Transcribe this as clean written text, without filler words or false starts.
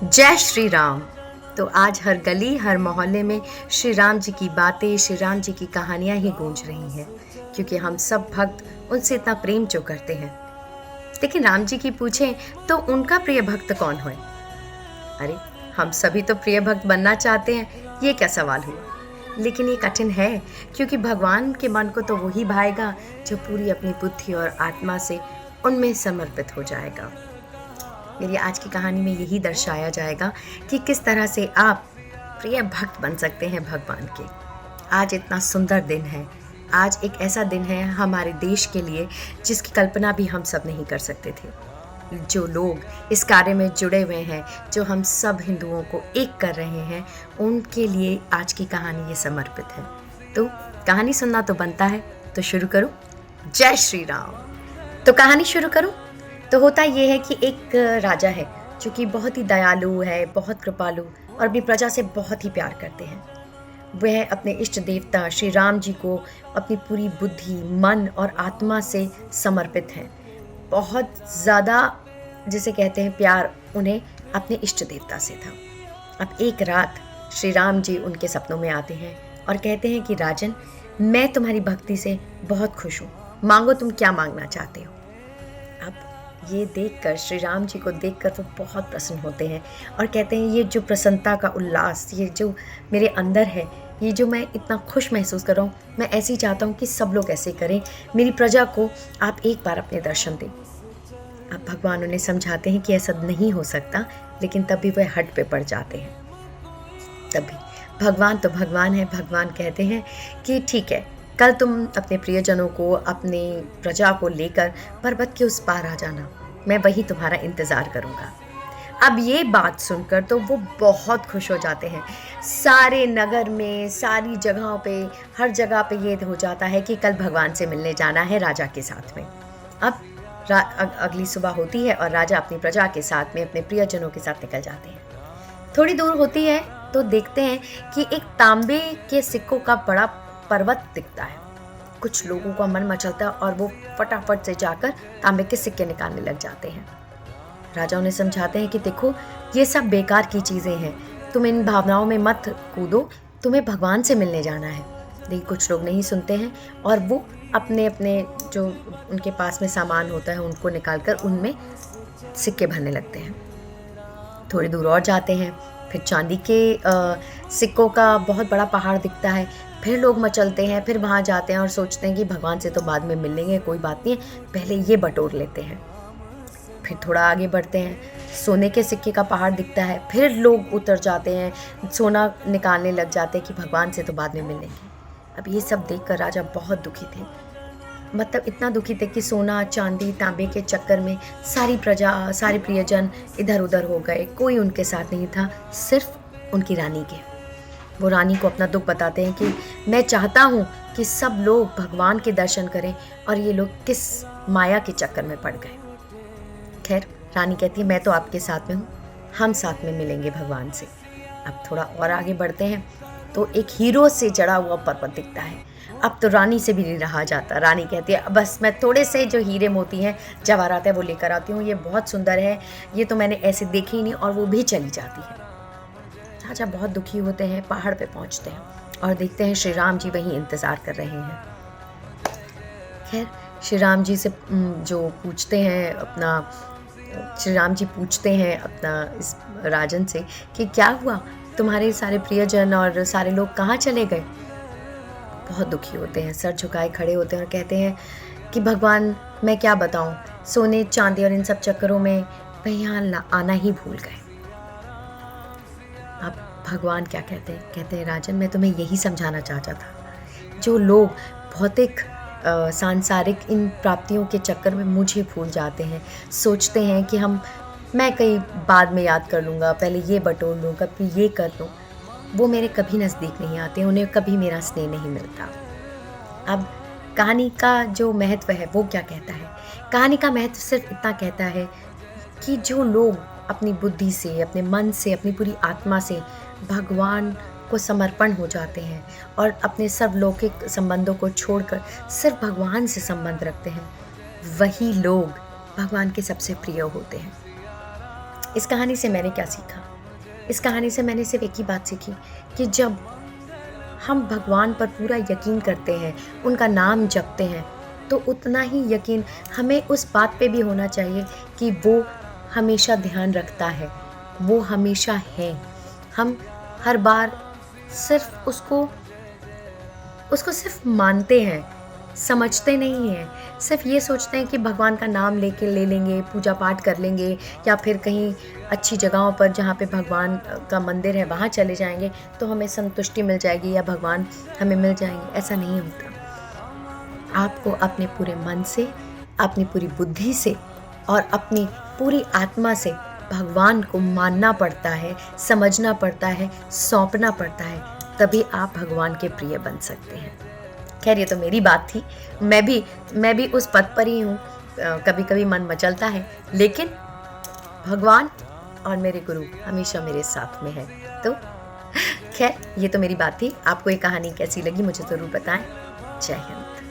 जय श्री राम। तो आज हर गली हर मोहल्ले में श्री राम जी की बातें, श्री राम जी की कहानियां ही गूंज रही हैं, क्योंकि हम सब भक्त उनसे इतना प्रेम जो करते हैं। लेकिन राम जी की पूछें तो उनका प्रिय भक्त कौन है? अरे, हम सभी तो प्रिय भक्त बनना चाहते हैं, ये क्या सवाल हुआ। लेकिन ये कठिन है, क्योंकि भगवान के मन को तो वही भाएगा जो पूरी अपनी बुद्धि और आत्मा से उनमें समर्पित हो जाएगा। मेरी आज की कहानी में यही दर्शाया जाएगा कि किस तरह से आप प्रिय भक्त बन सकते हैं भगवान के। आज इतना सुंदर दिन है, आज एक ऐसा दिन है हमारे देश के लिए जिसकी कल्पना भी हम सब नहीं कर सकते थे। जो लोग इस कार्य में जुड़े हुए हैं, जो हम सब हिंदुओं को एक कर रहे हैं, उनके लिए आज की कहानी ये समर्पित है। तो कहानी सुनना तो बनता है, तो शुरू करूं। जय श्री राम। तो कहानी शुरू करूं। तो होता ये है कि एक राजा है जो कि बहुत ही दयालु है, बहुत कृपालु और अपनी प्रजा से बहुत ही प्यार करते हैं। वह अपने इष्ट देवता श्री राम जी को अपनी पूरी बुद्धि, मन और आत्मा से समर्पित हैं। बहुत ज़्यादा, जिसे कहते हैं, प्यार उन्हें अपने इष्ट देवता से था। अब एक रात श्री राम जी उनके सपनों में आते हैं और कहते हैं कि राजन, मैं तुम्हारी भक्ति से बहुत खुश हूँ, मांगो तुम क्या मांगना चाहते हो। अब ये देखकर, श्री राम जी को देखकर वो बहुत प्रसन्न होते हैं और कहते हैं, ये जो प्रसन्नता का उल्लास, ये जो मेरे अंदर है, ये जो मैं इतना खुश महसूस कर रहा हूँ, मैं ऐसे ही चाहता हूँ कि सब लोग ऐसे करें। मेरी प्रजा को आप एक बार अपने दर्शन दें। अब भगवान उन्हें समझाते हैं कि ऐसा नहीं हो सकता, लेकिन तब भी वह हट पे पड़ जाते हैं। तभी भगवान तो भगवान है, भगवान कहते हैं कि ठीक है, कल तुम अपने प्रियजनों को, अपनी प्रजा को लेकर पर्वत के उस पार आ जाना, मैं वही तुम्हारा इंतज़ार करूँगा। अब ये बात सुनकर तो वो बहुत खुश हो जाते हैं। सारे नगर में, सारी जगहों पे, हर जगह पे ये हो जाता है कि कल भगवान से मिलने जाना है राजा के साथ में। अब अगली सुबह होती है और राजा अपनी प्रजा के साथ में, अपने प्रियजनों के साथ निकल जाते हैं। थोड़ी दूर होती है तो देखते हैं कि एक तांबे के सिक्कों का बड़ा पर्वत दिखता है। कुछ लोगों का मन मचलता है और वो फटाफट से जाकर तांबे के सिक्के निकालने लग जाते हैं। राजा उन्हें समझाते हैं कि देखो, ये सब बेकार की चीज़ें हैं, तुम इन भावनाओं में मत कूदो, तुम्हें भगवान से मिलने जाना है। लेकिन कुछ लोग नहीं सुनते हैं और वो अपने अपने जो उनके पास में सामान होता है उनको निकालकर उनमें सिक्के भरने लगते हैं। थोड़ी दूर और जाते हैं, फिर चांदी के सिक्कों का बहुत बड़ा पहाड़ दिखता है। फिर लोग मचलते हैं, फिर वहाँ जाते हैं और सोचते हैं कि भगवान से तो बाद में मिल लेंगे, कोई बात नहीं, पहले ये बटोर लेते हैं। फिर थोड़ा आगे बढ़ते हैं, सोने के सिक्के का पहाड़ दिखता है। फिर लोग उतर जाते हैं, सोना निकालने लग जाते हैं कि भगवान से तो बाद में मिल लेंगे। अब ये सब देखकर राजा बहुत दुखी थे, मतलब इतना दुखी थे कि सोना, चांदी, तांबे के चक्कर में सारी प्रजा, सारे प्रियजन इधर उधर हो गए। कोई उनके साथ नहीं था, सिर्फ उनकी रानी के। वो रानी को अपना दुख बताते हैं कि मैं चाहता हूँ कि सब लोग भगवान के दर्शन करें और ये लोग किस माया के चक्कर में पड़ गए। खैर, रानी कहती है, मैं तो आपके साथ में हूँ, हम साथ में मिलेंगे भगवान से। अब थोड़ा और आगे बढ़ते हैं तो एक हीरो से जड़ा हुआ पर्वत दिखता है। अब तो रानी से भी नहीं रहा जाता। रानी कहती है, बस मैं थोड़े से जो हीरे मोती हैं, जवाहरात है, वो लेकर आती हूँ, ये बहुत सुंदर है, ये तो मैंने ऐसे देखे ही नहीं, और वो भी चली जाती है। राजा बहुत दुखी होते हैं, पहाड़ पे पहुंचते हैं और देखते हैं श्री राम जी वहीं इंतज़ार कर रहे हैं। खैर, श्री राम जी से जो पूछते हैं अपना श्री राम जी पूछते हैं अपना इस राजन से कि क्या हुआ, तुम्हारे सारे प्रियजन और सारे लोग कहाँ चले गए। बहुत दुखी होते हैं, सर झुकाए खड़े होते हैं और कहते हैं कि भगवान, मैं क्या बताऊं, सोने, चांदी और इन सब चक्करों में वह यहाँ आना ही भूल गए। अब भगवान क्या कहते हैं? कहते हैं, राजन, मैं तुम्हें यही समझाना चाहता था, जो लोग भौतिक सांसारिक इन प्राप्तियों के चक्कर में मुझे भूल जाते हैं, सोचते हैं कि मैं कहीं बाद में याद कर लूँगा, पहले ये बटोर लूँ, कभी ये कर लूँ, वो मेरे कभी नज़दीक नहीं आते, उन्हें कभी मेरा स्नेह नहीं मिलता। अब कहानी का जो महत्व है वो क्या कहता है? कहानी का महत्व सिर्फ इतना कहता है कि जो लोग अपनी बुद्धि से, अपने मन से, अपनी पूरी आत्मा से भगवान को समर्पण हो जाते हैं और अपने सर्वलौकिक संबंधों को छोड़कर सिर्फ भगवान से संबंध रखते हैं, वही लोग भगवान के सबसे प्रिय होते हैं। इस कहानी से मैंने क्या सीखा? इस कहानी से मैंने सिर्फ एक ही बात सीखी कि जब हम भगवान पर पूरा यकीन करते हैं, उनका नाम जपते हैं, तो उतना ही यकीन हमें उस बात पे भी होना चाहिए कि वो हमेशा ध्यान रखता है, वो हमेशा है। हम हर बार सिर्फ़ उसको सिर्फ़ मानते हैं, समझते नहीं हैं। सिर्फ़ ये सोचते हैं कि भगवान का नाम लेके ले लेंगे, पूजा पाठ कर लेंगे या फिर कहीं अच्छी जगहों पर जहाँ पे भगवान का मंदिर है वहाँ चले जाएँगे तो हमें संतुष्टि मिल जाएगी या भगवान हमें मिल जाएँगे, ऐसा नहीं होता। आपको अपने पूरे मन से, अपनी पूरी बुद्धि से और अपनी पूरी आत्मा से भगवान को मानना पड़ता है, समझना पड़ता है, सौंपना पड़ता है, तभी आप भगवान के प्रिय बन सकते हैं। खैर ये तो मेरी बात थी, मैं भी उस पद पर ही हूँ। कभी-कभी मन मचलता है, लेकिन भगवान और मेरे गुरु हमेशा मेरे साथ में हैं। तो खैर ये तो मेरी बात थी। आपको ये कहानी कैसी लगी मुझे ज़रूर बताएँ। जय हिंद।